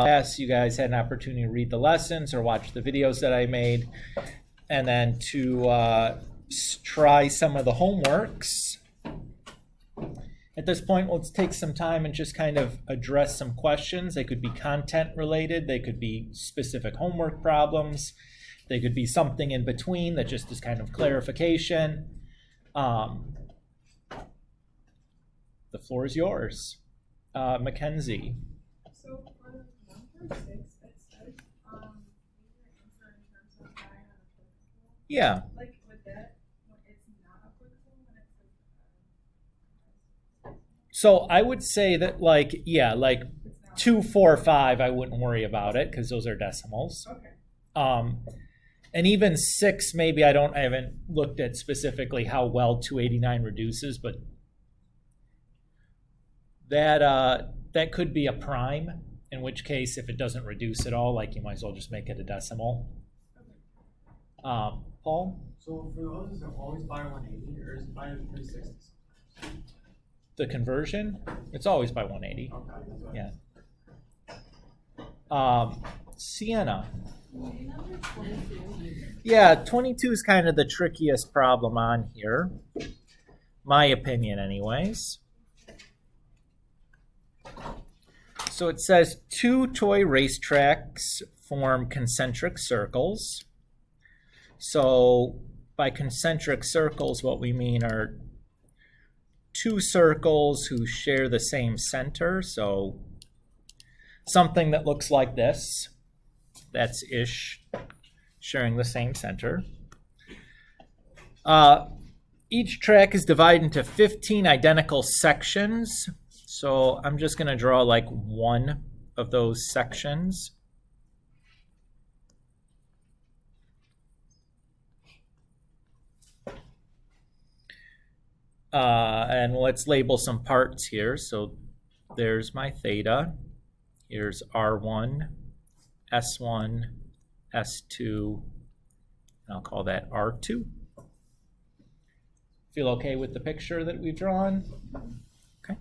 class, you guys had an opportunity to read the lessons or watch the videos that I made, and then to try some of the homeworks. At this point, let's take some time and just kind of address some questions. They could be content related, they could be specific homework problems, they could be something in between that just is kind of clarification. The floor is yours. Mackenzie. So for 1.6, it says answer in terms of why unapplicable. Yeah. Like with that, it's not applicable when it says. So I would say that like 2, 4, 5, I wouldn't worry about it because those are decimals. Okay. And even 6, maybe I haven't looked at specifically how well 289 reduces, but that could be a prime, in which case if it doesn't reduce at all, like you might as well just make it a decimal. Paul? So for those, is it always by 180 or is it by 360? The conversion? It's always by 180. Okay. Yeah. Sienna. Yeah, 22 is kind of the trickiest problem on here. My opinion, anyways. So it says 2 toy racetracks form concentric circles. So by concentric circles, what we mean are 2 circles who share the same center. So something that looks like this, that's ish, sharing the same center. Each track is divided into 15 identical sections. So I'm just going to draw like one of those sections. And let's label some parts here. So there's my theta. Here's R1, S1, S2, and I'll call that R2. Feel okay with the picture that we've drawn? Okay.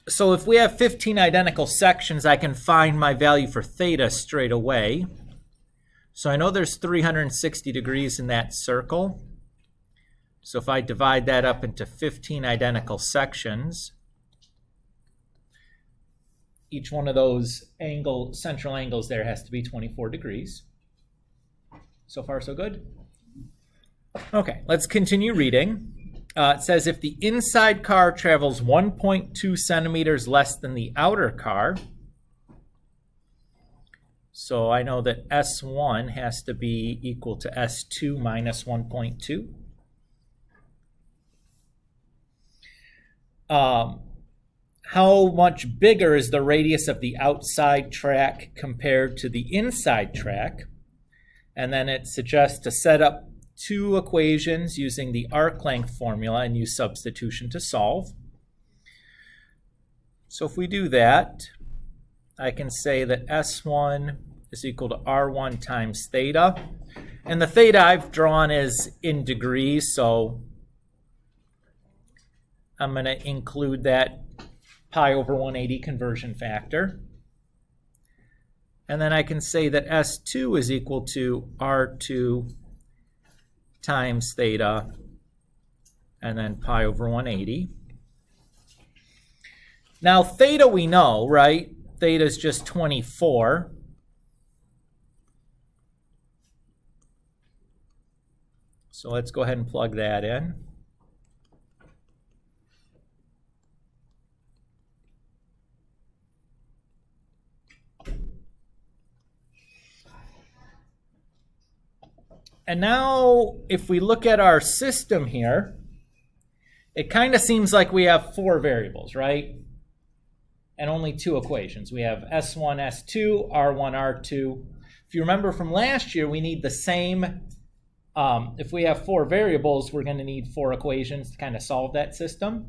So if we have 15 identical sections, I can find my value for theta straight away. So I know there's 360 degrees in that circle. So if I divide that up into 15 identical sections, each one of those central angles there has to be 24 degrees. So far, so good? Okay, let's continue reading. It says if the inside car travels 1.2 centimeters less than the outer car, so I know that S1 has to be equal to S2 minus 1.2. How much bigger is the radius of the outside track compared to the inside track? And then it suggests to set up 2 equations using the arc length formula and use substitution to solve. So if we do that, I can say that S1 is equal to R1 times theta. And the theta I've drawn is in degrees, so I'm going to include that pi over 180 conversion factor. And then I can say that S2 is equal to R2 times theta, and then pi over 180. Now theta we know, right? Theta is just 24. So let's go ahead and plug that in. And now, if we look at our system here, it kind of seems like we have 4 variables, right? And only 2 equations. We have S1, S2, R1, R2. If you remember from last year, we need the same. If we have 4 variables, we're going to need 4 equations to kind of solve that system.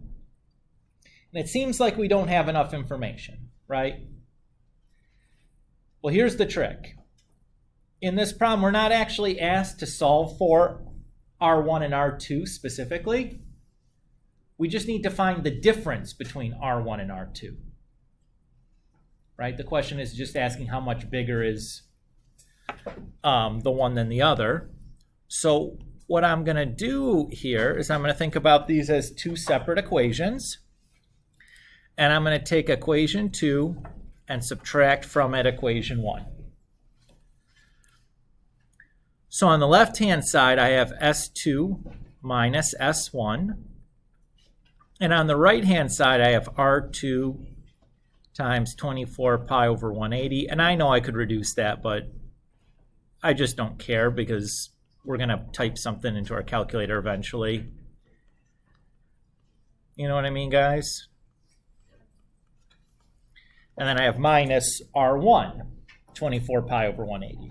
And it seems like we don't have enough information, right? Well, here's the trick. In this problem, we're not actually asked to solve for R1 and R2 specifically. We just need to find the difference between R1 and R2. right? The question is just asking how much bigger is the one than the other. So what I'm going to do here is I'm going to think about these as two separate equations. And I'm going to take equation 2 and subtract from it equation 1. So on the left-hand side, I have S2 minus S1. And on the right-hand side, I have R2 times 24 pi over 180. And I know I could reduce that, but I just don't care because we're going to type something into our calculator eventually. You know what I mean, guys? And then I have minus R1, 24 pi over 180.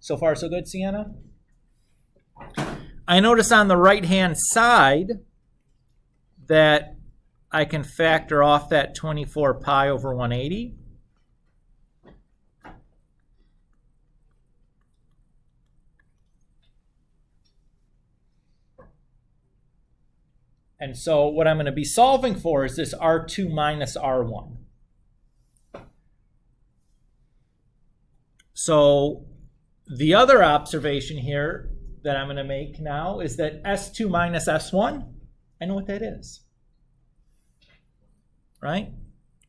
So far, so good, Sienna? I notice on the right-hand side that I can factor off that 24 pi over 180. And so what I'm going to be solving for is this R2 minus R1. So the other observation here that I'm going to make now is that S2 minus S1, I know what that is, right?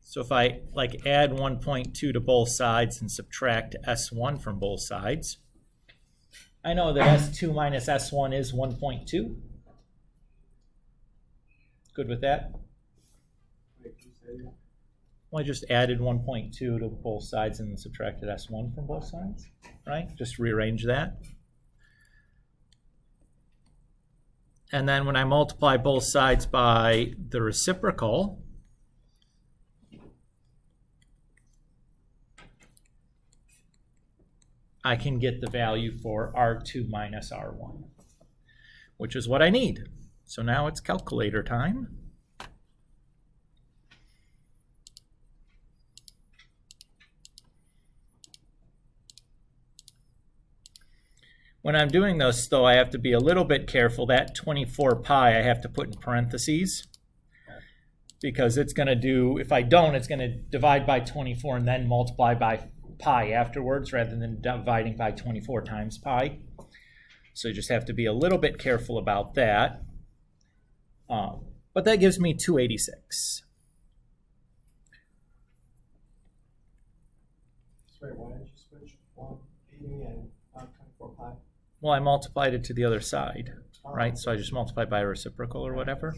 So if I add 1.2 to both sides and subtract S1 from both sides, I know that S2 minus S1 is 1.2. Good with that? Well, I just added 1.2 to both sides and subtracted S1 from both sides, right? Just rearrange that. And then when I multiply both sides by the reciprocal, I can get the value for R2 minus R1, which is what I need. So now it's calculator time. When I'm doing this, though, I have to be a little bit careful. That 24 pi I have to put in parentheses because it's going to do, if I don't, it's going to divide by 24 and then multiply by pi afterwards rather than dividing by 24 times pi. So you just have to be a little bit careful about that. But that gives me 286. Sorry, why did you switch 180 and 24 pi? Well, I multiplied it to the other side, right? So I just multiplied by a reciprocal or whatever.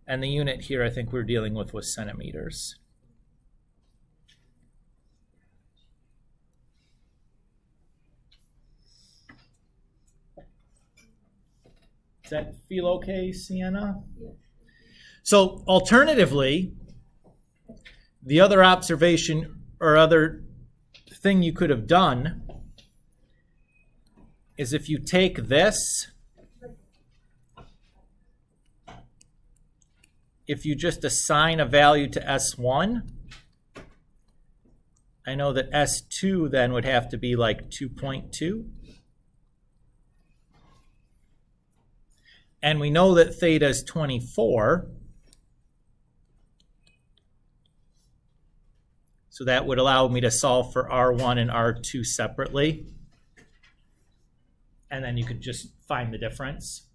And the unit here I think we're dealing with was centimeters. Does that feel okay, Sienna? Yeah. So alternatively, the other observation or other thing you could have done is if you take this, if you just assign a value to S1, I know that S2 then would have to be like 2.2. And we know that theta is 24. So that would allow me to solve for R1 and R2 separately. And then you could just find the difference.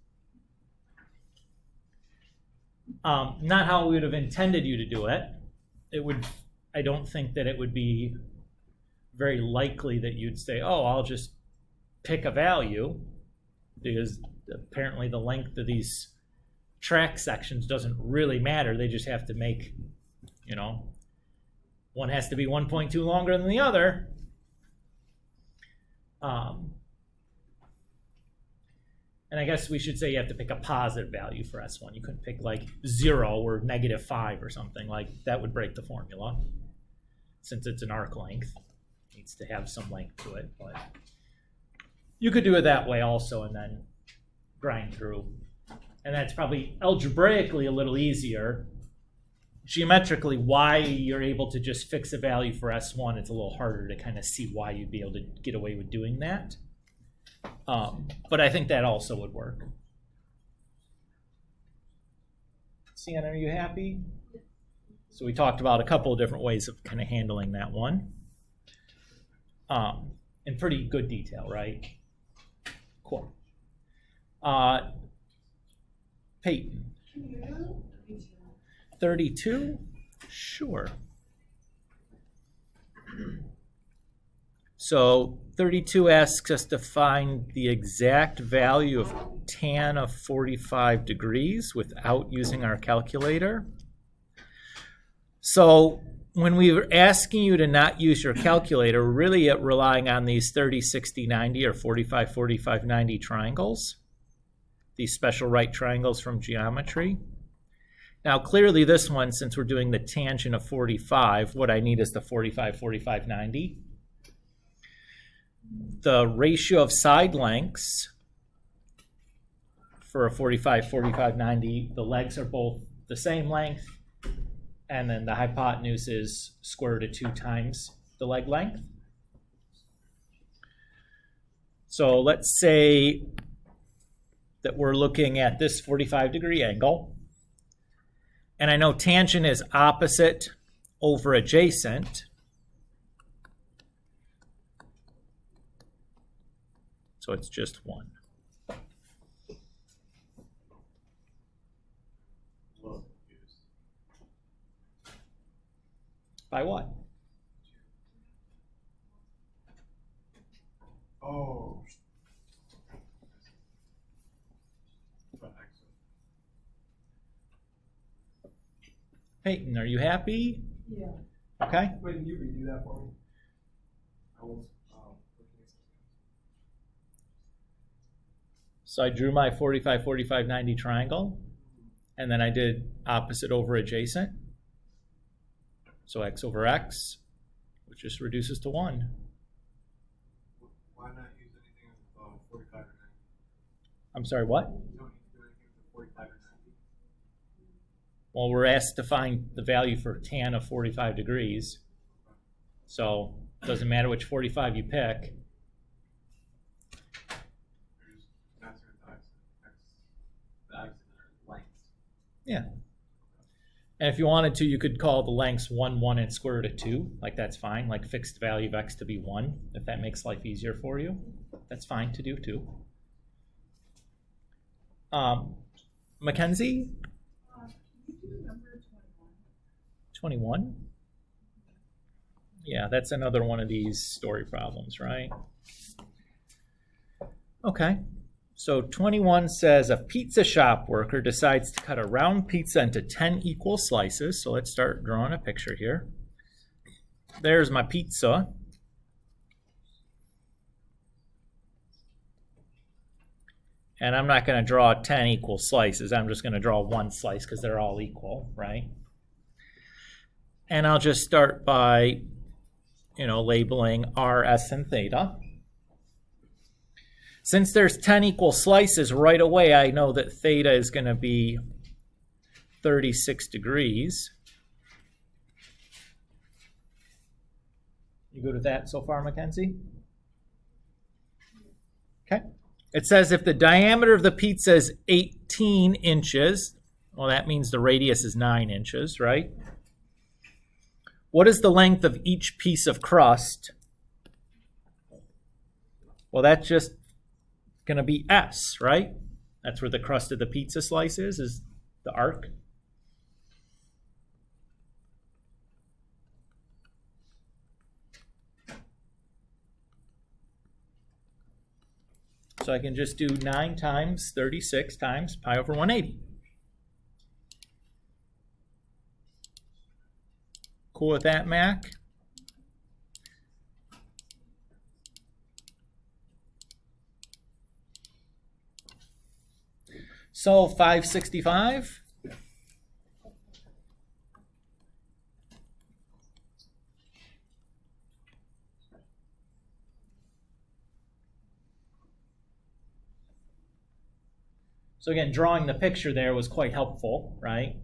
Not how we would have intended you to do it. I don't think that it would be very likely that you'd say, oh, I'll just pick a value, because apparently the length of these track sections doesn't really matter. They just have to make, one has to be 1.2 longer than the other. And I guess we should say you have to pick a positive value for S1. You couldn't pick like 0 or -5 or something. Like that would break the formula. Since it's an arc length, it needs to have some length to it. But you could do it that way also and then grind through. And that's probably algebraically a little easier. Geometrically, why you're able to just fix a value for S1, it's a little harder to kind of see why you'd be able to get away with doing that. But I think that also would work. Sienna, are you happy? So we talked about a couple of different ways of kind of handling that one. In pretty good detail, right? Cool. Peyton. 32? Sure. So 32 asks us to find the exact value of tan of 45 degrees without using our calculator. So when we were asking you to not use your calculator, we're really relying on these 30, 60, 90 or 45, 45, 90 triangles, these special right triangles from geometry. Now, clearly this one, since we're doing the tangent of 45, what I need is the 45, 45, 90. The ratio of side lengths for a 45, 45, 90, the legs are both the same length, and then the hypotenuse is square root of 2 times the leg length. So let's say that we're looking at this 45-degree angle, and I know tangent is opposite over adjacent. So it's just 1. By what? Oh. Peyton, are you happy? Yeah. Okay. Wait, can you redo that for me? I was looking at something. So I drew my 45, 45, 90 triangle, and then I did opposite over adjacent. So x over x, which just reduces to 1. Why not use anything with 45 or 90? I'm sorry, what? You don't need to do anything with 45 or 90? Well, we're asked to find the value for tan of 45 degrees. So it doesn't matter which 45 you pick. There's that's x and lengths. Yeah. And if you wanted to, you could call the lengths 1, 1, and square root of 2. Like, that's fine. Like, fixed value of x to be 1, if that makes life easier for you. That's fine to do, too. Mackenzie? Can you do number 21? 21? Yeah, that's another one of these story problems, right? Okay. So 21 says a pizza shop worker decides to cut a round pizza into 10 equal slices. So let's start drawing a picture here. There's my pizza. And I'm not going to draw 10 equal slices. I'm just going to draw one slice because they're all equal, right? And I'll just start by, labeling R, S, and theta. Since there's 10 equal slices, right away I know that theta is going to be 36 degrees. You good with that so far, Mackenzie? Okay. It says if the diameter of the pizza is 18 inches, well, that means the radius is 9 inches, right? What is the length of each piece of crust? Well, that's just going to be S, right? That's where the crust of the pizza slice is the arc. So I can just do 9 times 36 times pi over 180. Cool with that, Mac? So 565. So again, drawing the picture there was quite helpful, right?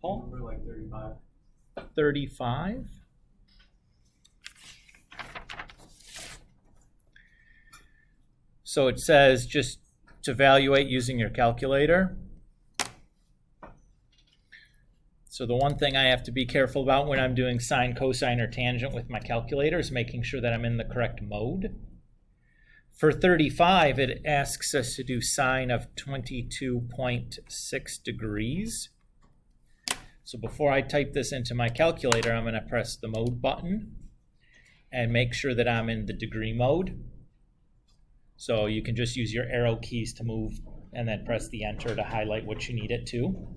Paul? Number like 35. 35. So it says just to evaluate using your calculator. So the one thing I have to be careful about when I'm doing sine, cosine, or tangent with my calculator is making sure that I'm in the correct mode. For 35, it asks us to do sine of 22.6 degrees. So before I type this into my calculator, I'm going to press the mode button and make sure that I'm in the degree mode. So you can just use your arrow keys to move and then press the enter to highlight what you need it to.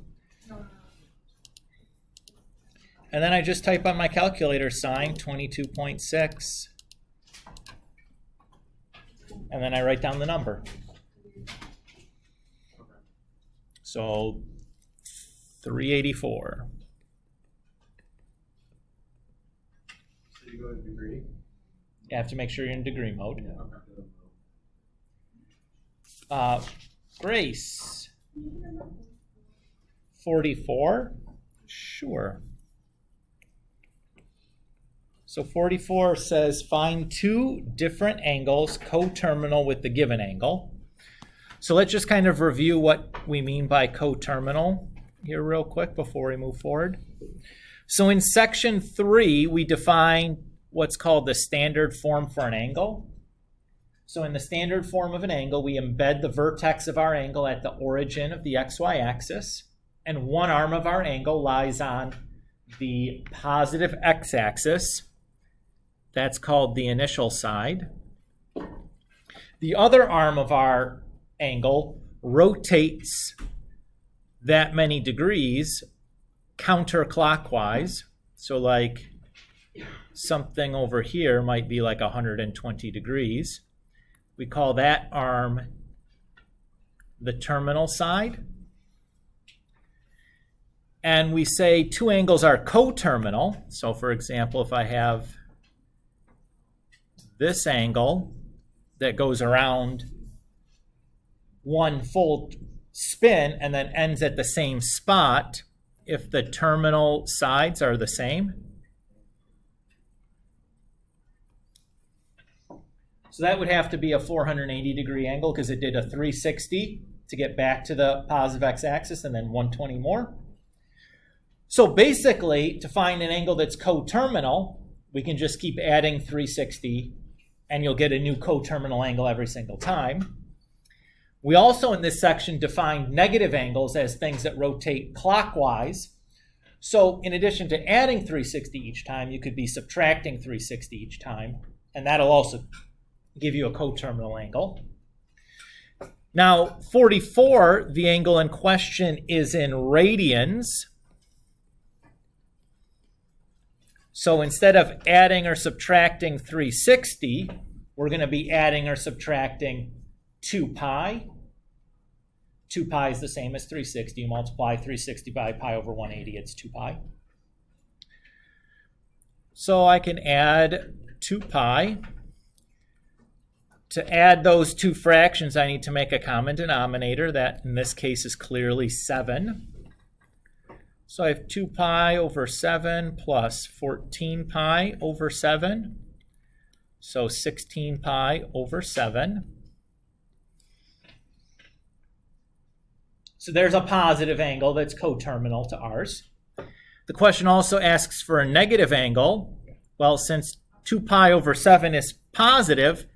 And then I just type on my calculator sine 22.6. And then I write down the number. So 384. So you go to degree? You have to make sure you're in degree mode. Yeah. Grace. 44? Sure. So 44 says find two different angles coterminal with the given angle. So let's just kind of review what we mean by coterminal here real quick before we move forward. So in section 3, we define what's called the standard form for an angle. So in the standard form of an angle, we embed the vertex of our angle at the origin of the xy axis, and one arm of our angle lies on the positive x-axis. That's called the initial side. The other arm of our angle rotates that many degrees counterclockwise. So like something over here might be like 120 degrees. We call that arm the terminal side. And we say two angles are coterminal. So for example, if I have this angle that goes around one full spin and then ends at the same spot, if the terminal sides are the same. So that would have to be a 480 degree angle because it did a 360 to get back to the positive x-axis and then 120 more. So basically, to find an angle that's coterminal, we can just keep adding 360 and you'll get a new coterminal angle every single time. We also in this section define negative angles as things that rotate clockwise. So in addition to adding 360 each time, you could be subtracting 360 each time, and that'll also give you a coterminal angle. Now, 44, the angle in question is in radians. So instead of adding or subtracting 360, we're going to be adding or subtracting 2 pi. 2 pi is the same as 360. You multiply 360 by pi over 180, it's 2 pi. So I can add 2 pi. To add those two fractions, I need to make a common denominator. That in this case is clearly 7. So I have 2 pi over 7 plus 14 pi over 7. So 16 pi over 7. So there's a positive angle that's coterminal to ours. The question also asks for a negative angle. Well, since 2 pi over 7 is positive,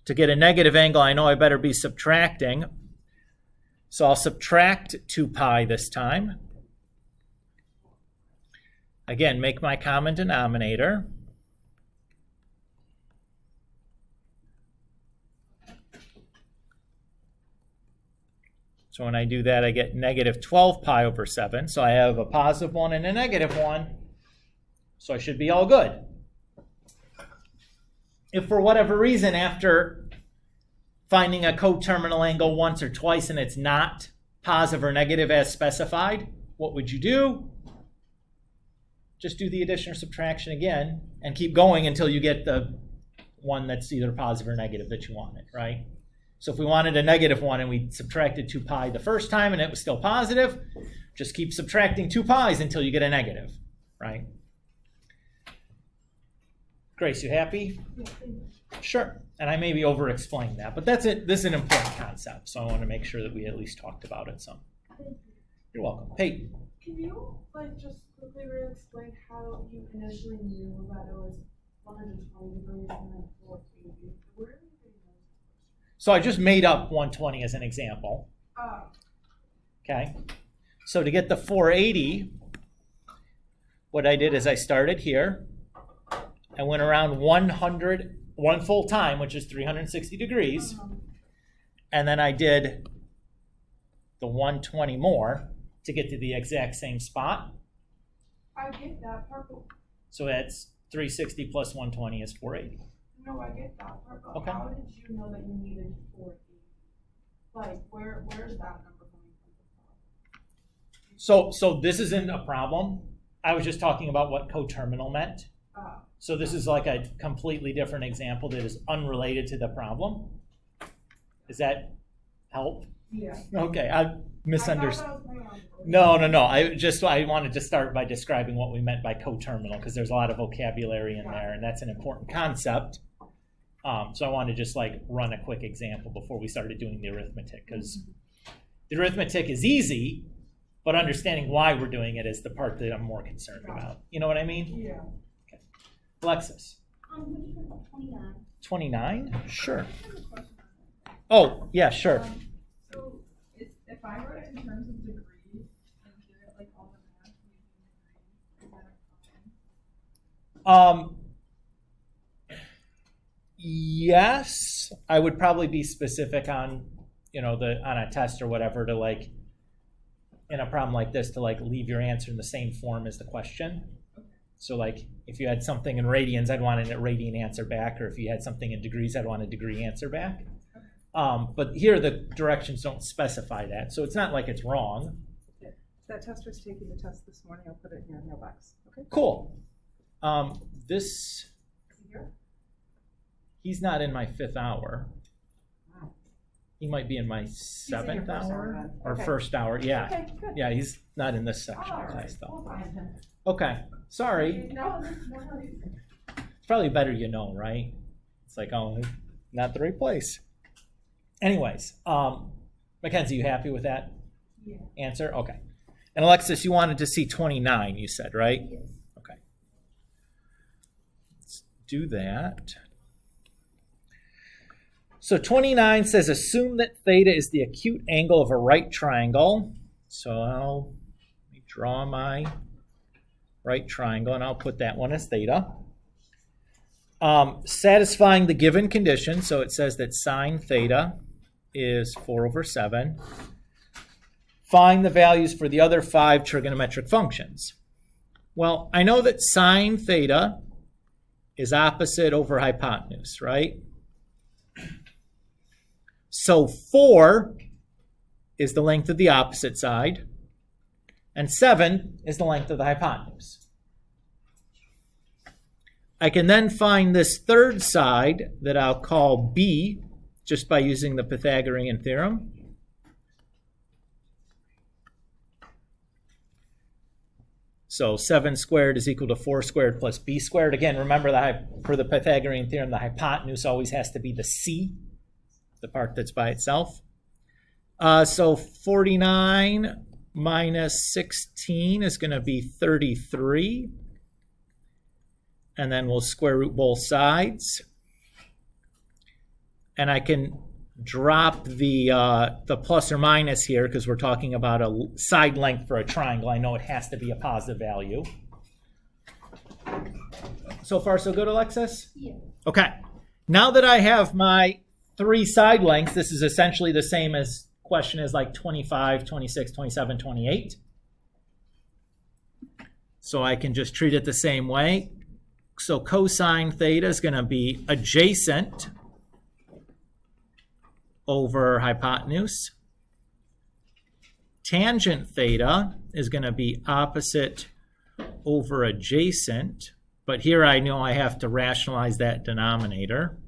to get a negative angle, I know I better be subtracting. So I'll subtract 2 pi this time. Again, make my common denominator. So when I do that, I get negative 12 pi over 7. So I have a positive 1 and a negative 1. So I should be all good. If for whatever reason, after finding a coterminal angle once or twice and it's not positive or negative as specified, what would you do? Just do the addition or subtraction again and keep going until you get the one that's either positive or negative that you wanted, right? So if we wanted a negative 1 and we subtracted 2 pi the first time and it was still positive, just keep subtracting 2 pi's until you get a negative, right? Grace, you happy? Yeah, thank you. Sure. And I maybe over-explained that, but that's it. This is an important concept, so I want to make sure that we at least talked about it some. Thank you. You're welcome. Hey, Can you just quickly re-explain how you initially knew that it was 120 degrees and then 480? Where are you getting those? so I just made up 120 as an example. Okay. So to get the 480, what I did is I started here. I went around 1 full time, which is 360 degrees. And then I did the 120 more to get to the exact same spot. I get that part, but So that's 360 plus 120 is 480. no, I get that part, but Okay. how did you know that you needed 480? Like, where's that number coming from? So this isn't a problem. I was just talking about what coterminal meant. So this is like a completely different example that is unrelated to the problem. Does that help? Yeah. Okay, I misunderstood. I thought that was my own. No. I wanted to start by describing what we meant by coterminal because there's a lot of vocabulary in there, and that's an important concept. So I wanted to just run a quick example before we started doing the arithmetic because the arithmetic is easy, but understanding why we're doing it is the part that I'm more concerned about. You know what I mean? Yeah. Alexis. What do you think about 29? 29? Sure. I have a question on that. Oh, yeah, sure. So if I wrote it in terms of degrees and did it all the math using degrees, is that fine? Yes, I would probably be specific on, on a test or whatever to in a problem like this to leave your answer in the same form as the question. So if you had something in radians, I'd want a radian answer back, or if you had something in degrees, I'd want a degree answer back. But here the directions don't specify that, so it's not like it's wrong. That tester's taking the test this morning. I'll put it in your mailbox. Okay. Cool. This, Is he here? he's not in my 5th hour. Wow. He might be in my in your 7th first hour hour then. or Okay. 1st hour. Yeah. Okay, good. Yeah, he's not in this section All of class right. though. We'll find him. Okay, sorry. No worries. It's probably better right? It's not the right place. Anyways, Mackenzie, you happy with that Yeah. answer? Okay. And Alexis, you wanted to see 29, you said, right? Yes. Okay. Let's do that. So 29 says, assume that theta is the acute angle of a right triangle. So let me draw my right triangle, and I'll put that one as theta. Satisfying the given condition, so it says that sine theta is 4/7. Find the values for the other 5 trigonometric functions. Well, I know that sine theta is opposite over hypotenuse, right? So 4 is the length of the opposite side, and 7 is the length of the hypotenuse. I can then find this third side that I'll call B just by using the Pythagorean theorem. So 7 squared is equal to 4 squared plus B squared. Again, remember for the Pythagorean theorem, the hypotenuse always has to be the C, the part that's by itself. So 49 minus 16 is going to be 33. And then we'll square root both sides. And I can drop the plus or minus here because we're talking about a side length for a triangle. I know it has to be a positive value. So far, so good, Alexis? Yeah. Okay. Now that I have my 3 side lengths, this is essentially the same as question is 25, 26, 27, 28. So I can just treat it the same way. So cosine theta is going to be adjacent over hypotenuse. Tangent theta is going to be opposite over adjacent. But here I know I have to rationalize that denominator.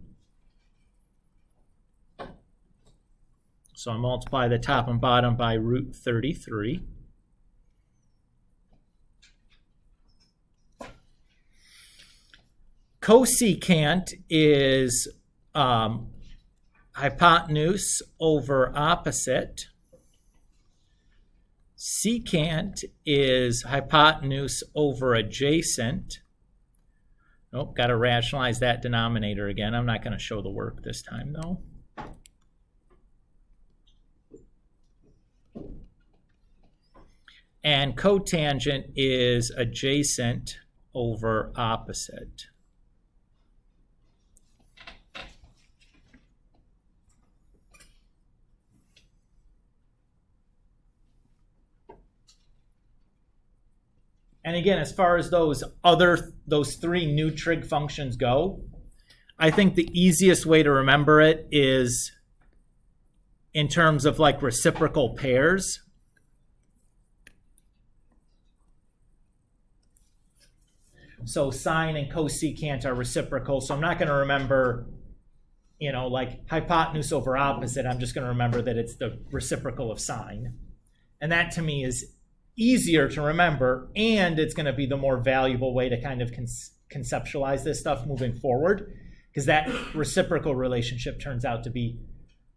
So I multiply the top and bottom by root 33. Cosecant is hypotenuse over opposite. Secant is hypotenuse over adjacent. Nope, got to rationalize that denominator again. I'm not going to show the work this time, though. And cotangent is adjacent over opposite. And again, as far as those three new trig functions go, I think the easiest way to remember it is in terms of like reciprocal pairs. So sine and cosecant are reciprocal. So I'm not going to remember, like hypotenuse over opposite. I'm just going to remember that it's the reciprocal of sine. And that to me is easier to remember, and it's going to be the more valuable way to kind of conceptualize this stuff moving forward, because that reciprocal relationship turns out to be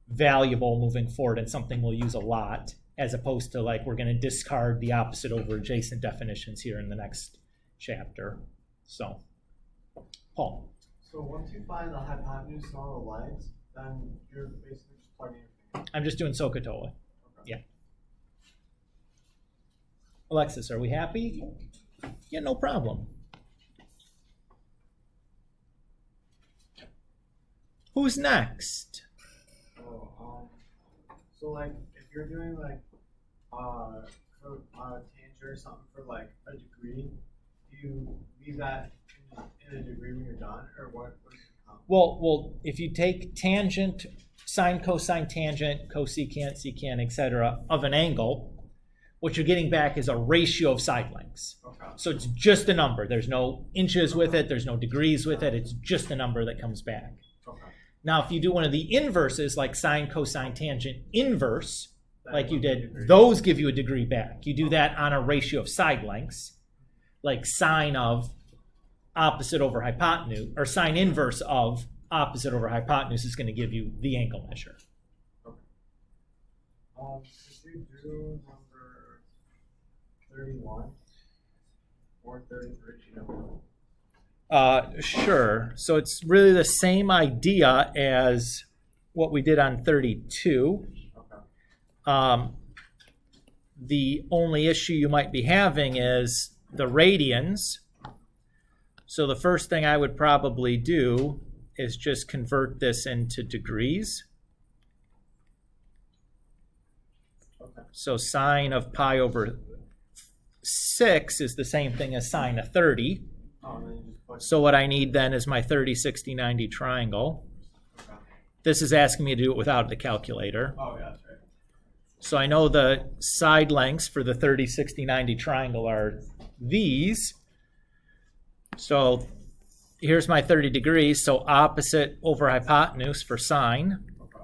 valuable moving forward and something we'll use a lot, as opposed to like we're going to discard the opposite over adjacent definitions here in the next chapter. So, Paul. So once you find the hypotenuse and all the legs, then you're basically just plugging everything in. I'm just doing SOHCAHTOA. Okay. Yeah. Alexis, are we happy? Yeah, no problem. Who's next? So like if you're doing like tangent or something for like a degree, do you leave that in a degree when you're done, or what? Well, if you take tangent, sine, cosine, tangent, cosecant, secant, etc. of an angle, what you're getting back is a ratio of side lengths. Okay. So it's just a number. There's no inches with it. There's no degrees with it. It's just a number that comes back. Okay. Now, if you do one of the inverses, like sine, cosine, tangent, inverse, That like you would be a did, degree. those give you a degree back. You do that on a ratio of side lengths, like sine of opposite over hypotenuse, or sine inverse of opposite over hypotenuse is going to give you the angle measure. Okay. Could you do number 31 or 33? You know? Sure. So it's really the same idea as what we did on 32. Okay. The only issue you might be having is the radians. So the first thing I would probably do is just convert this into degrees. Okay. So sine of pi over 6 is the same thing as sine of 30. Oh, and then you just put. So what I need then is my 30, 60, 90 triangle. Okay. This is asking me to do it without the calculator. Oh, yeah, that's right. So I know the side lengths for the 30, 60, 90 triangle are these. So here's my 30 degrees. So opposite over hypotenuse for sine. Okay.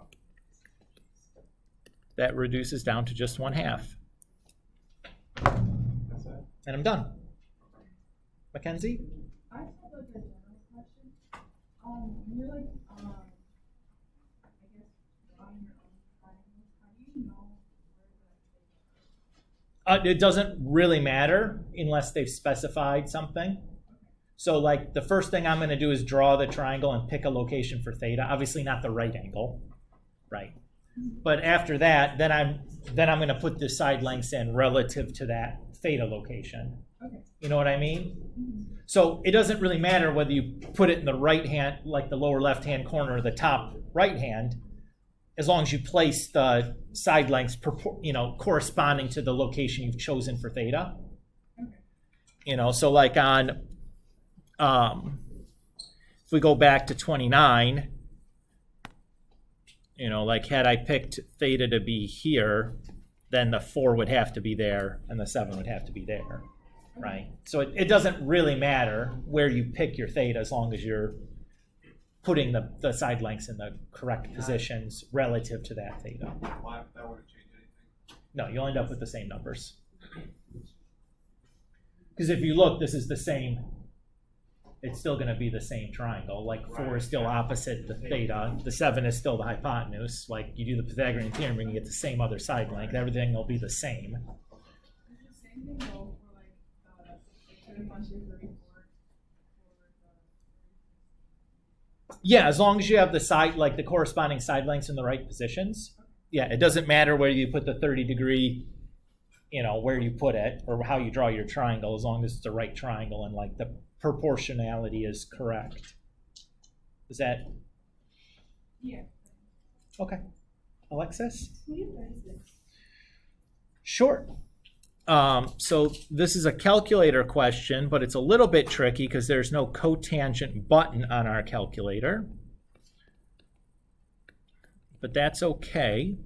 That reduces down to just 1/2. That's it. And I'm done. Mackenzie? I just have like a general question. You're like, I guess, drawing your own triangles. How do you know where the It doesn't really matter unless they've specified something. So like the first thing I'm going to do is draw the triangle and pick a location for theta. Obviously not the right angle, right? But after that, then I'm going to put the side lengths in relative to that theta location. Okay. You know what I mean? So it doesn't really matter whether you put it in the right hand, like the lower left-hand corner or the top right hand, as long as you place the side lengths, corresponding to the location you've chosen for theta. Okay. So like on, if we go back to 29, like had I picked theta to be here, then the 4 would have to be there and the 7 would have to be there, right? So it doesn't really matter where you pick your theta as long as you're putting the side lengths in the correct positions relative to that theta. Why that wouldn't change anything? No, you'll end up with the same numbers. Because if you look, this is the same it's still going to be the same triangle. Like 4 is still opposite the theta. The 7 is still the hypotenuse. Like you do the Pythagorean theorem and you get the same other side length. Everything will be the same. Is the same thing go for like the function 34 for the Yeah, as long as you have the side, like the corresponding side lengths in the right positions. Yeah, it doesn't matter whether you put the 30-degree, where you put it or how you draw your triangle, as long as it's the right triangle and like the proportionality is correct. Is that yeah. okay? Alexis? Can you guys this? Sure. So this is a calculator question, but it's a little bit tricky because there's no cotangent button on our calculator. But that's okay.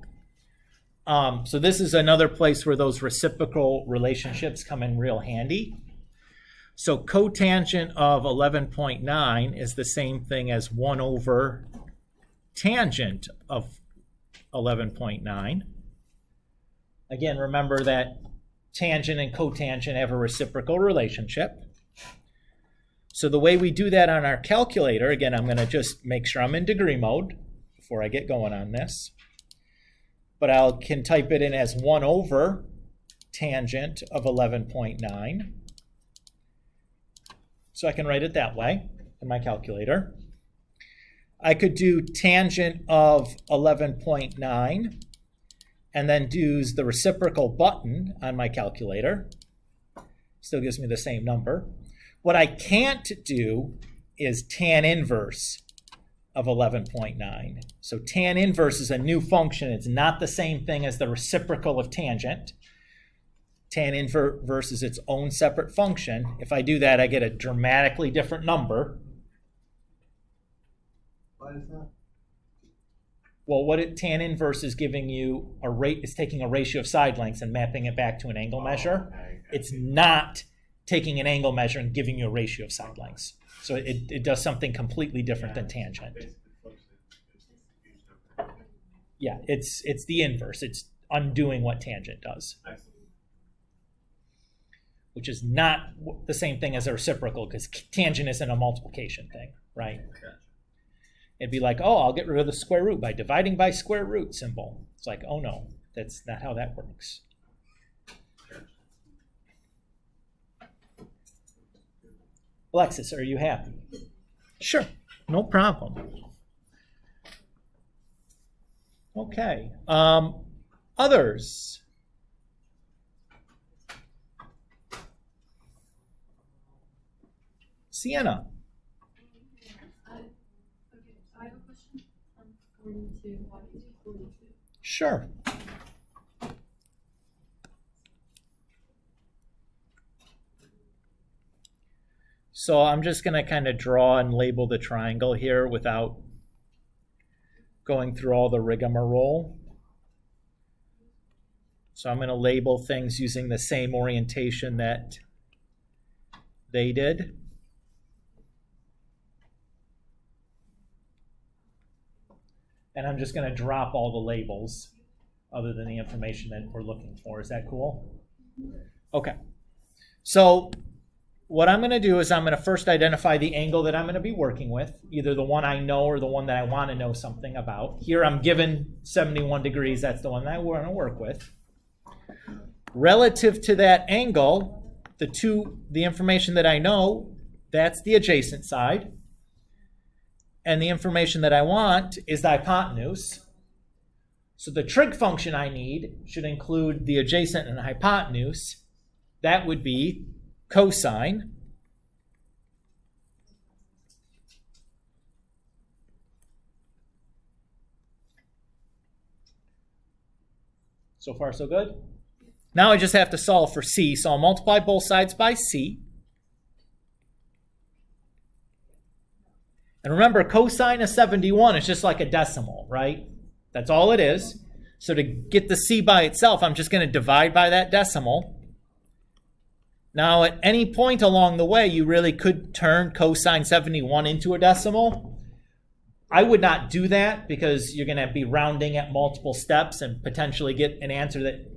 So this is another place where those reciprocal relationships come in real handy. So cotangent of 11.9 is the same thing as 1 over tangent of 11.9. Again, remember that tangent and cotangent have a reciprocal relationship. So the way we do that on our calculator, again, I'm going to just make sure I'm in degree mode before I get going on this. But I can type it in as 1 over tangent of 11.9. So I can write it that way in my calculator. I could do tangent of 11.9 and then do the reciprocal button on my calculator. Still gives me the same number. What I can't do is tan inverse of 11.9. So tan inverse is a new function. It's not the same thing as the reciprocal of tangent. Tan inverse is its own separate function. If I do that, I get a dramatically different number. What is that? Well, tan inverse is giving you is taking a ratio of side lengths and mapping it back to an angle measure. Okay. It's not taking an angle measure and giving you a ratio of side lengths. So it does something completely different than tangent. Yeah, it's the inverse. It's undoing what tangent does, which is not the same thing as a reciprocal because tangent isn't a multiplication thing, right? It'd be like, oh, I'll get rid of the square root by dividing by square root symbol. It's like, oh no, that's not how that works. Alexis, are you happy? Sure, no problem. Okay, others? Sienna. I have a question on 42. Why do you do 42? Sure. So I'm just going to kind of draw and label the triangle here without going through all the rigmarole. So I'm going to label things using the same orientation that they did. And I'm just going to drop all the labels other than the information that we're looking for. Is that cool? Okay. So what I'm going to do is I'm going to first identify the angle that I'm going to be working with, either the one I know or the one that I want to know something about. Here I'm given 71 degrees. That's the one that I want to work with. Relative to that angle, the information that I know, that's the adjacent side. And the information that I want is the hypotenuse. So the trig function I need should include the adjacent and the hypotenuse. That would be cosine. So far, so good? Now I just have to solve for c. So I'll multiply both sides by c. And remember, cosine of 71 is just like a decimal, right? That's all it is. So to get the c by itself, I'm just going to divide by that decimal. Now, at any point along the way, you really could turn cosine 71 into a decimal. I would not do that because you're going to be rounding at multiple steps and potentially get an answer that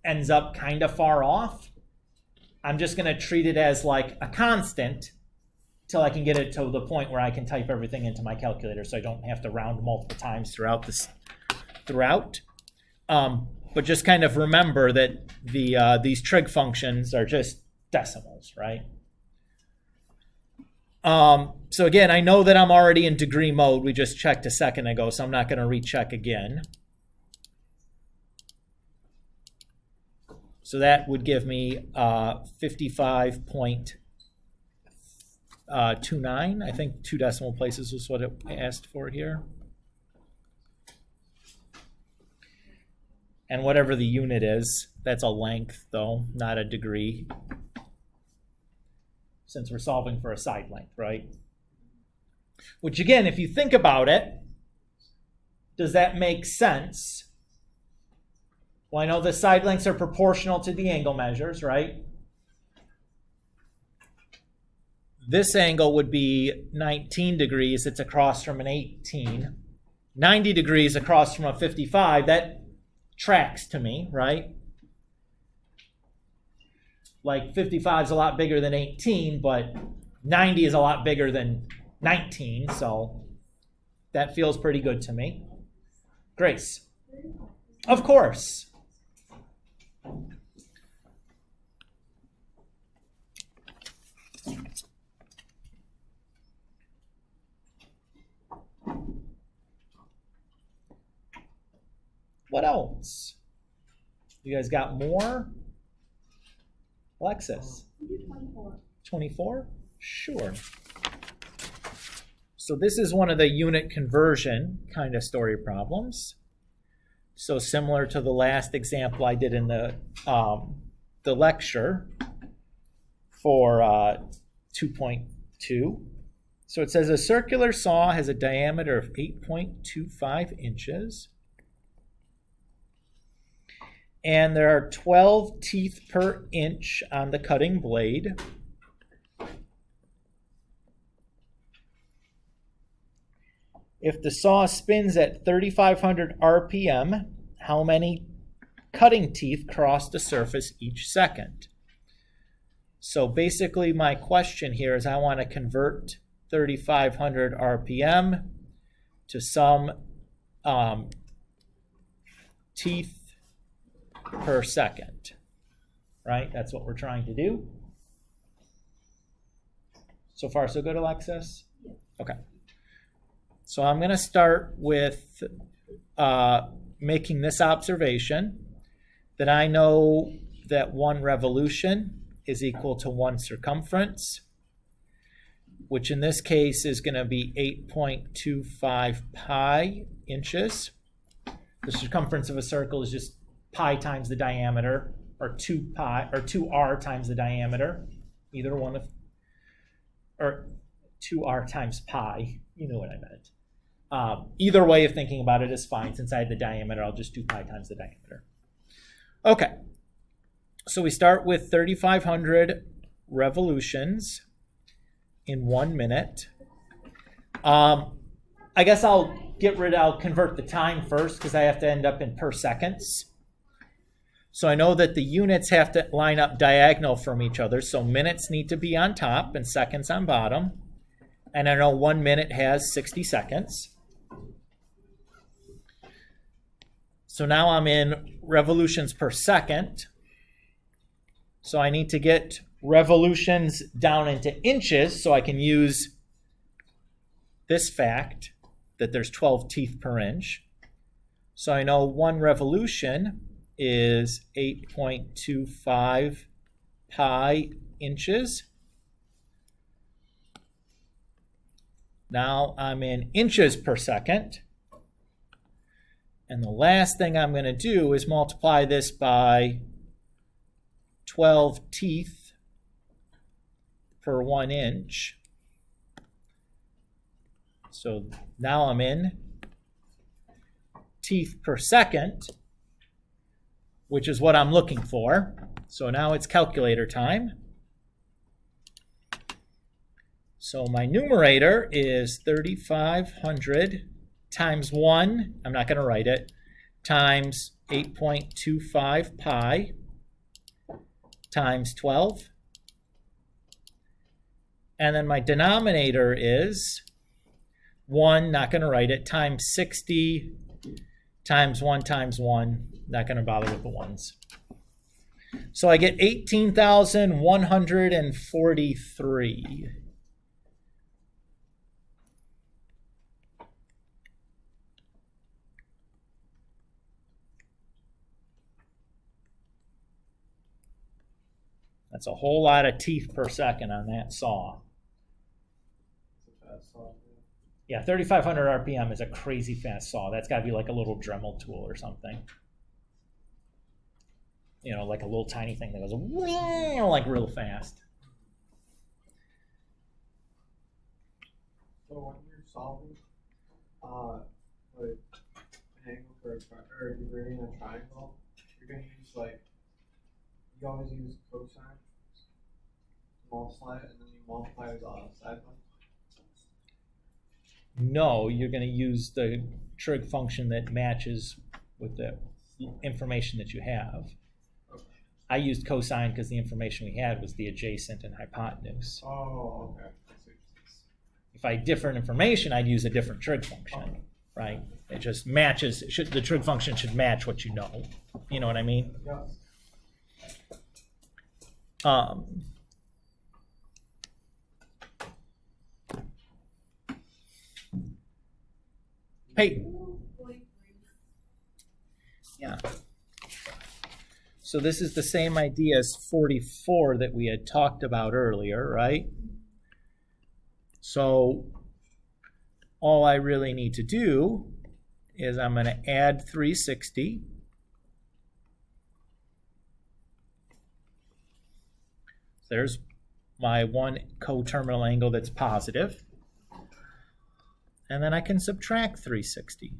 ends up kind of far off. I'm just going to treat it as like a constant till I can get it to the point where I can type everything into my calculator, so I don't have to round multiple times throughout this. But just kind of remember that these trig functions are just decimals, right? So again, I know that I'm already in degree mode. We just checked a second ago, so I'm not going to recheck again. So that would give me 55.29. I think 2 decimal places was what it asked for here. And whatever the unit is, that's a length, though, not a degree, since we're solving for a side length, right? Which, again, if you think about it, does that make sense? Well, I know the side lengths are proportional to the angle measures, right? This angle would be 19 degrees. It's across from an 18. 90 degrees across from a 55. That tracks to me, right? Like 55 is a lot bigger than 18, but 90 is a lot bigger than 19, so that feels pretty good to me. Grace? Of course. What else? You guys got more? Alexis? 24? Sure. So this is one of the unit conversion kind of story problems. So similar to the last example I did in the lecture for 2.2. So it says a circular saw has a diameter of 8.25 inches. And there are 12 teeth per inch on the cutting blade. If the saw spins at 3,500 RPM, how many cutting teeth cross the surface each second? So basically my question here is I want to convert 3,500 RPM to some teeth per second, right? That's what we're trying to do. So far, so good, Alexis? Okay. So I'm going to start with making this observation, that I know that 1 revolution is equal to 1 circumference, which in this case is going to be 8.25 pi inches. The circumference of a circle is just pi times the diameter, or 2r times the diameter, either one of, or 2r times pi, you know what I meant. Either way of thinking about it is fine. Since I had the diameter, I'll just do pi times the diameter. Okay, so we start with 3,500 revolutions in 1 minute. I guess I'll convert the time first because I have to end up in per seconds. So I know that the units have to line up diagonal from each other. So minutes need to be on top and seconds on bottom. And I know 1 minute has 60 seconds. So now I'm in revolutions per second. So I need to get revolutions down into inches so I can use this fact that there's 12 teeth per inch. So I know 1 revolution is 8.25 pi inches. Now I'm in inches per second. And the last thing I'm going to do is multiply this by 12 teeth per 1 inch. So now I'm in teeth per second, which is what I'm looking for. So now it's calculator time. So my numerator is 3,500 times 1, I'm not going to write it, times 8.25 pi times 12 And then my denominator is 1, not going to write it, times 60 times 1 times 1. Not going to bother with the ones. So I get 18,143. That's a whole lot of teeth per second on that saw. It's a fast saw. Yeah, 3,500 RPM is a crazy fast saw. That's got to be like a little Dremel tool or something. You know, like a little tiny thing that goes like real fast. So when you're solving, like an angle for or a degree in a triangle, you're gonna use like, you always use cosine, multiply it, and then you multiply the side one. No, you're going to use the trig function that matches with the information that you have. Okay. I used cosine because the information we had was the adjacent and hypotenuse. Oh, okay. I see. If I had different information, I'd use a different trig function, right? It just matches, the trig function should match what you know. You know what I mean? Yeah. Hey. Yeah. So this is the same idea as 44 that we had talked about earlier, right? So all I really need to do is I'm going to add 360. There's my one coterminal angle that's positive. And then I can subtract 360.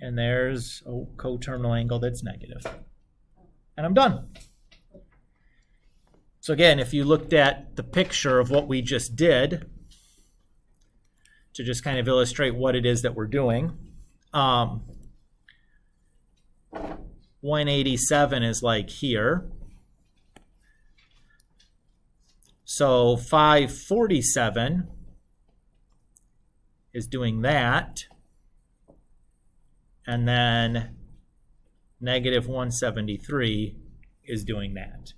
And there's a coterminal angle that's negative. And I'm done. So again, if you looked at the picture of what we just did, to just kind of illustrate what it is that we're doing, 187 is like here. So 547 is doing that. And then negative 173 is doing that.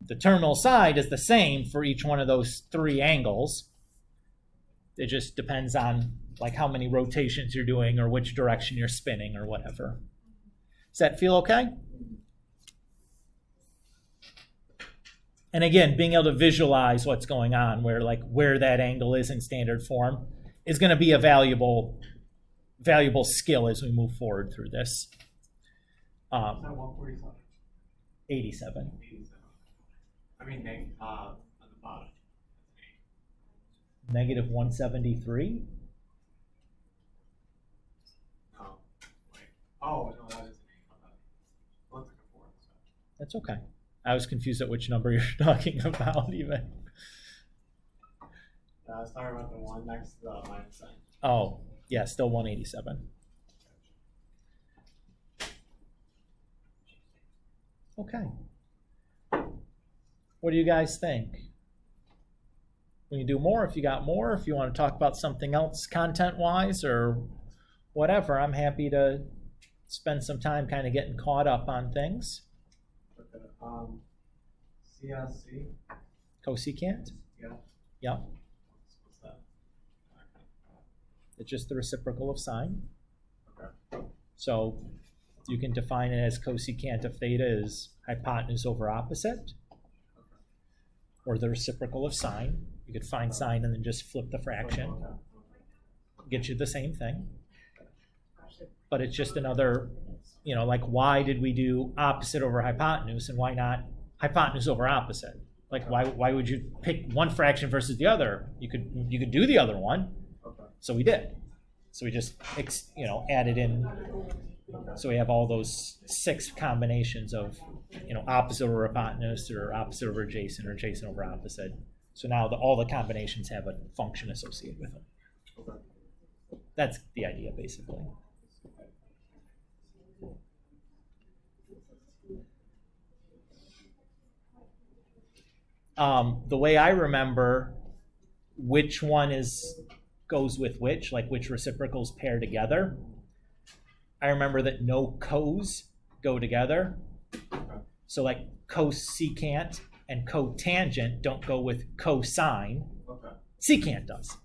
The terminal side is the same for each one of those three angles. It just depends on like how many rotations you're doing or which direction you're spinning or whatever. Does that feel okay? And again, being able to visualize what's going on, where that angle is in standard form, is going to be a valuable skill as we move forward through this. Is that 147? 87. 87. I mean, on the bottom. Negative 173. No, wait. Oh, no, that is an 8. Looks like a 4. That's okay. I was confused at which number you're talking about even. Sorry about the one next to the minus sign. Oh, yeah, still 187. Okay. What do you guys think? We can do more if you got more. If you want to talk about something else content-wise or whatever, I'm happy to spend some time kind of getting caught up on things. Okay. CSC. Cosecant? Yeah. Yep. What's that? It's just the reciprocal of sine. Okay. So you can define it as cosecant of theta is hypotenuse over opposite, or the reciprocal of sine. You could find sine and then just flip the fraction. Get you the same thing. But it's just another, like why did we do opposite over hypotenuse and why not hypotenuse over opposite? Like why would you pick one fraction versus the other? You could do the other one. So we did. So we just added in. So we have all those 6 combinations of opposite over hypotenuse or opposite over adjacent or adjacent over opposite. So now all the combinations have a function associated with them. Okay. That's the idea basically. the way I remember which one goes with which, like which reciprocals pair together, I remember that no cos go together. So like cosecant and cotangent don't go with cosine. Okay. Secant does.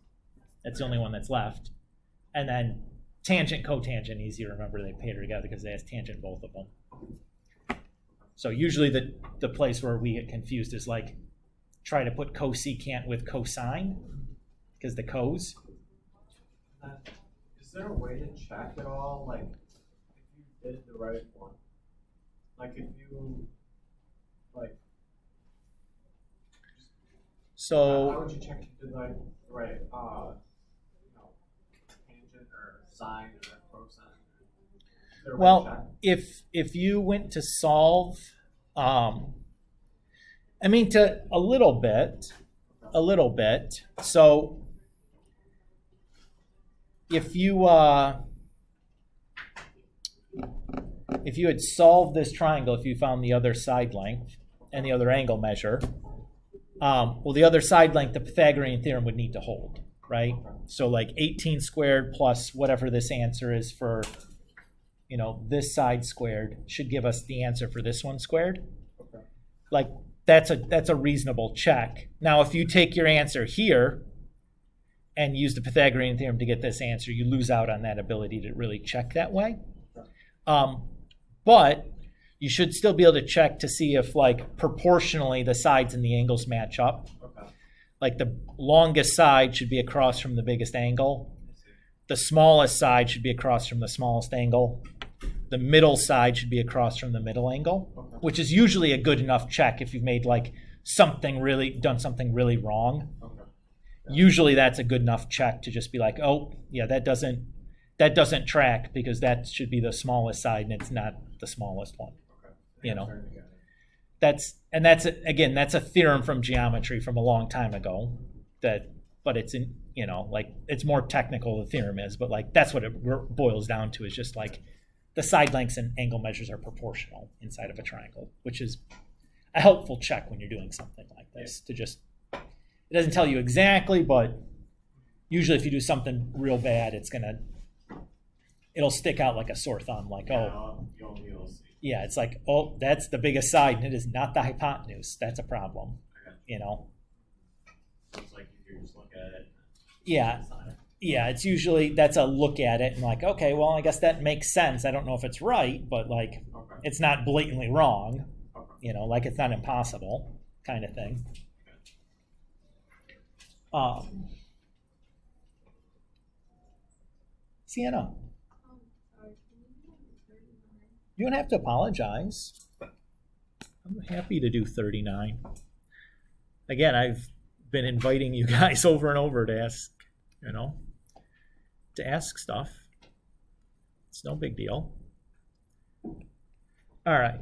That's the only one that's left. And then tangent, cotangent, easy to remember. They pair together because they have tangent both of them. So usually the place where we get confused is like try to put cosecant with cosine because the cos. Is there a way to check at all, like, if you did the right one? Like, if you, like, So how would you check if you did like the right, tangent or sine or cosine? Is there a way to well, check? if you went to solve, I mean to a little bit. So if you had solved this triangle, if you found the other side length and the other angle measure, well, the other side length, the Pythagorean theorem would need to hold, right? So like 18 squared plus whatever this answer is for, this side squared should give us the answer for this one squared. Okay. Like that's a reasonable check. Now, if you take your answer here and use the Pythagorean theorem to get this answer, you lose out on that ability to really check that way. But you should still be able to check to see if, like, proportionally the sides and the angles match up. Okay. Like the longest side should be across from the biggest angle. The smallest side should be across from the smallest angle. The middle side should be across from the middle angle, Okay. which is usually a good enough check if you've made like done something really wrong. Okay. Usually that's a good enough check to just be like, oh yeah, that doesn't track because that should be the smallest side and it's not the smallest one. Okay. That's a theorem from geometry from a long time ago but it's in, it's more technical, the theorem is, but like that's what it boils down to, is just like the side lengths and angle measures are proportional inside of a triangle, which is a helpful check when you're doing something like this. To just, it doesn't tell you exactly, but usually if you do something real bad, it'll stick out like a sore thumb, like, You'll see. yeah, it's like, oh, that's the biggest side and it is not the hypotenuse. That's a problem. Okay. It's like you just look at it. Yeah, it's usually, that's a look at it and like, okay, well, I guess that makes sense. I don't know if it's right, but like, Okay. it's not blatantly wrong, Okay. like it's not impossible kind of thing. Sienna, Sorry, can you do 39? you don't have to apologize. I'm happy to do 39. Again, I've been inviting you guys over and over to ask stuff. It's no big deal. All right,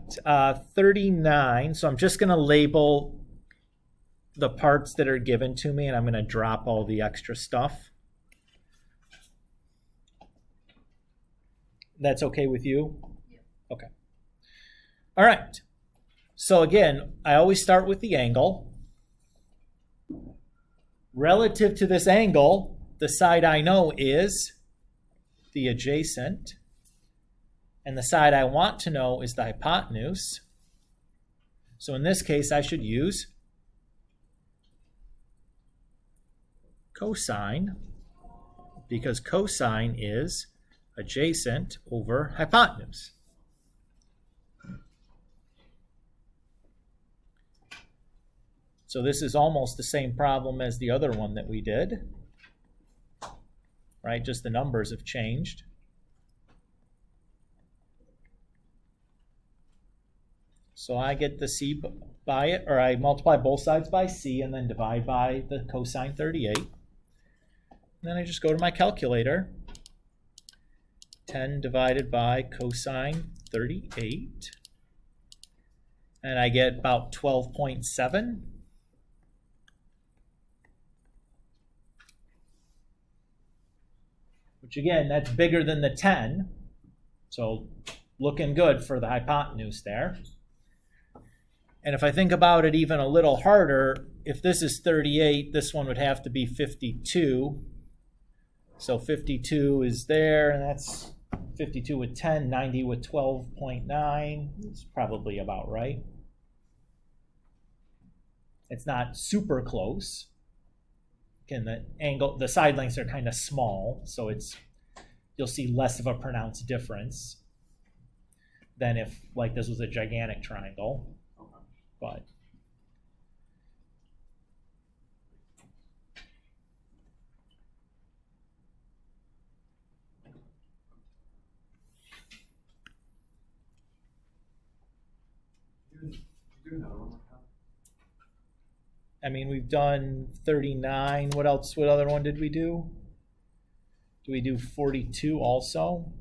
39. So I'm just going to label the parts that are given to me, and I'm going to drop all the extra stuff. That's okay with you? Yeah. Okay. All right. So again, I always start with the angle. Relative to this angle, the side I know is the adjacent, and the side I want to know is the hypotenuse. So in this case, I should use cosine, because cosine is adjacent over hypotenuse. So this is almost the same problem as the other one that we did, right? Just the numbers have changed. So I get the C by it, or I multiply both sides by C and then divide by the cosine 38. And then I just go to my calculator. 10 divided by cosine 38. And I get about 12.7. Which again, that's bigger than the 10. So looking good for the hypotenuse there. And if I think about it even a little harder, if this is 38, this one would have to be 52. So 52 is there, and that's 52 with 10, 90 with 12.9. It's probably about right. It's not super close. Again, the side lengths are kind of small, so you'll see less of a pronounced difference than if like this was a gigantic triangle. Okay. But You do another one like that? I mean, we've done 39. What else? What other one did we do? Do we do 42 also?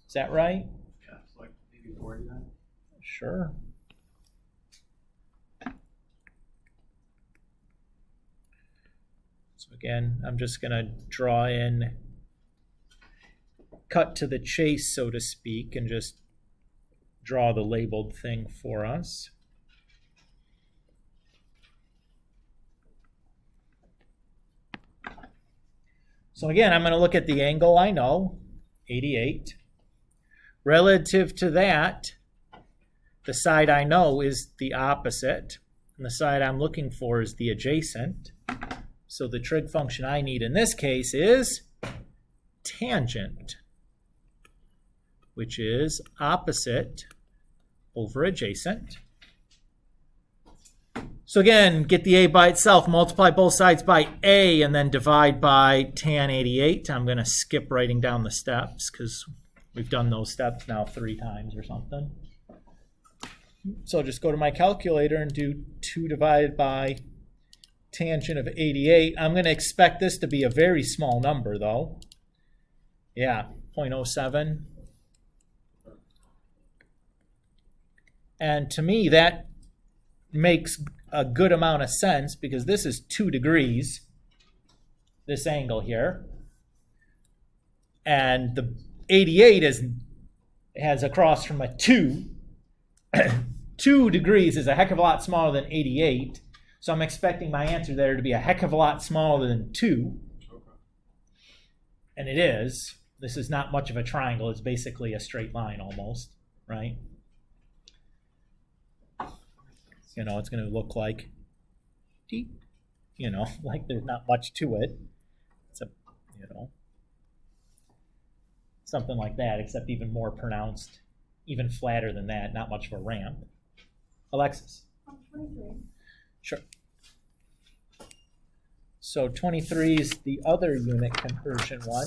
Is that right? Yeah, it's like maybe 40 then. Sure. So again, I'm just going to draw in, cut to the chase, so to speak, and just draw the labeled thing for us. So again, I'm going to look at the angle I know, 88. Relative to that, the side I know is the opposite, and the side I'm looking for is the adjacent. So the trig function I need in this case is tangent, which is opposite over adjacent. So again, get the a by itself, multiply both sides by a, and then divide by tan 88. I'm going to skip writing down the steps because we've done those steps now 3 times or something. So I'll just go to my calculator and do 2 divided by tangent of 88. I'm going to expect this to be a very small number, though. Yeah, 0.07. And to me, that makes a good amount of sense because this is 2 degrees, this angle here. And the 88 has across from a 2. 2 degrees is a heck of a lot smaller than 88. So I'm expecting my answer there to be a heck of a lot smaller than 2. Okay. And it is. This is not much of a triangle. It's basically a straight line almost, right? You know, it's going to look like, you know, like there's not much to it. It's a, you know, something like that, except even more pronounced, even flatter than that, not much of a ramp. Alexis? 23. Sure. So 23 is the other unit conversion one.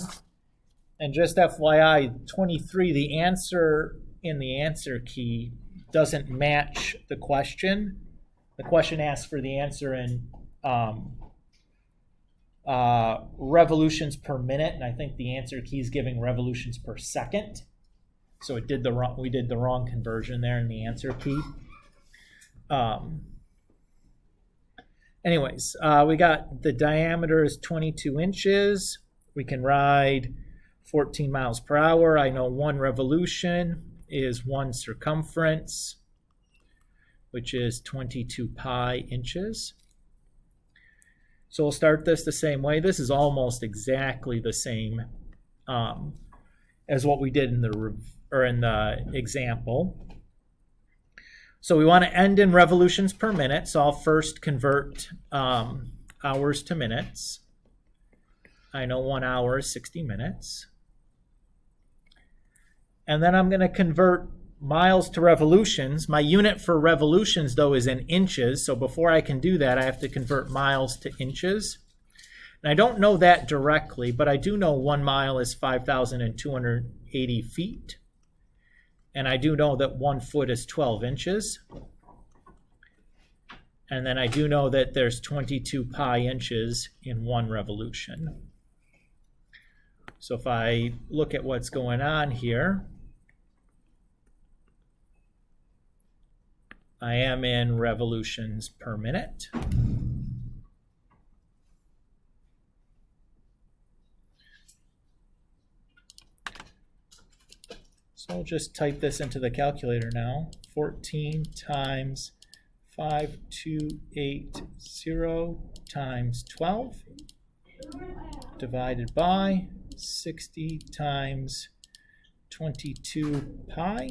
And just FYI, 23, the answer in the answer key doesn't match the question. The question asks for the answer in revolutions per minute, and I think the answer key is giving revolutions per second. So we did the wrong conversion there in the answer key. Anyways, we got the diameter is 22 inches. We can ride 14 miles per hour. I know 1 revolution is 1 circumference, which is 22 pi inches. So we'll start this the same way. This is almost exactly the same as what we did in the example. So we want to end in revolutions per minute. So I'll first convert hours to minutes. I know 1 hour is 60 minutes. And then I'm going to convert miles to revolutions. My unit for revolutions, though, is in inches. So before I can do that, I have to convert miles to inches. And I don't know that directly, but I do know 1 mile is 5,280 feet. And I do know that 1 foot is 12 inches. And then I do know that there's 22 pi inches in 1 revolution. So if I look at what's going on here, I am in revolutions per minute. So I'll just type this into the calculator now. 14 times 5280 times 12 divided by 60 times 22 pi.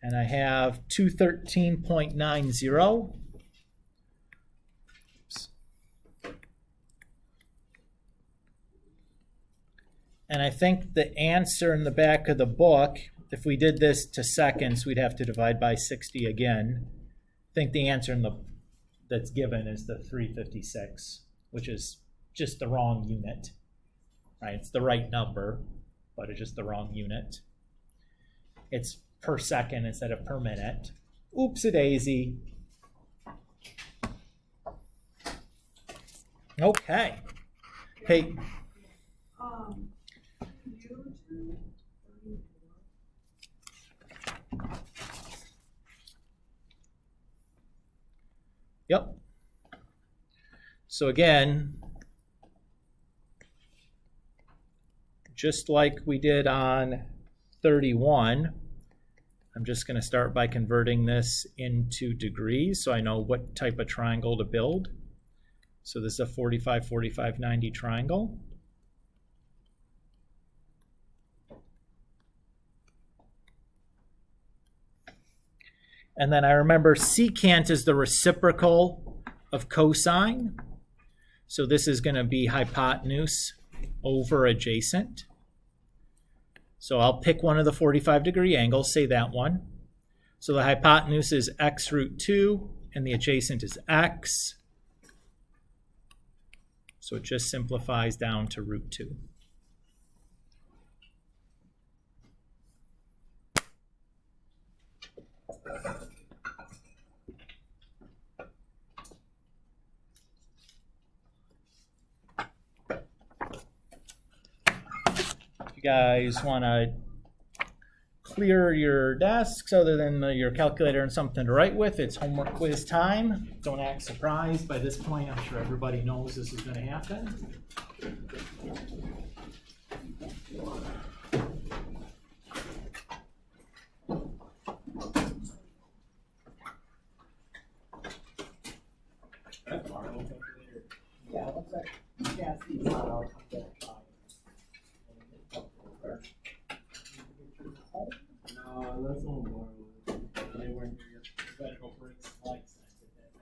And I have 213.90. And I think the answer in the back of the book, if we did this to seconds, we'd have to divide by 60 again. I think the answer that's given is the 356, which is just the wrong unit. Right? It's the right number, but it's just the wrong unit. It's per second instead of per minute. Oops-a-daisy. Okay. Hey. Yep. So again, just like we did on 31, I'm just going to start by converting this into degrees so I know what type of triangle to build. So this is a 45, 45, 90 triangle. And then I remember secant is the reciprocal of cosine. So this is going to be hypotenuse over adjacent. So I'll pick one of the 45-degree angles, say that one. So the hypotenuse is x root 2, and the adjacent is x. So it just simplifies down to root 2. If you guys want to clear your desks other than your calculator and something to write with, it's homework quiz time. Don't act surprised. By this point, I'm sure everybody knows this is going to happen. Yeah, what's that? Yeah, see, I'll come back. No, that's not more. They weren't here. You better go bring some lights and get that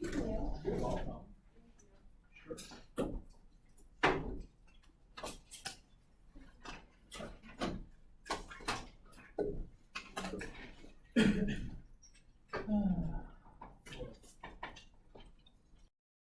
there. You're welcome. Sure.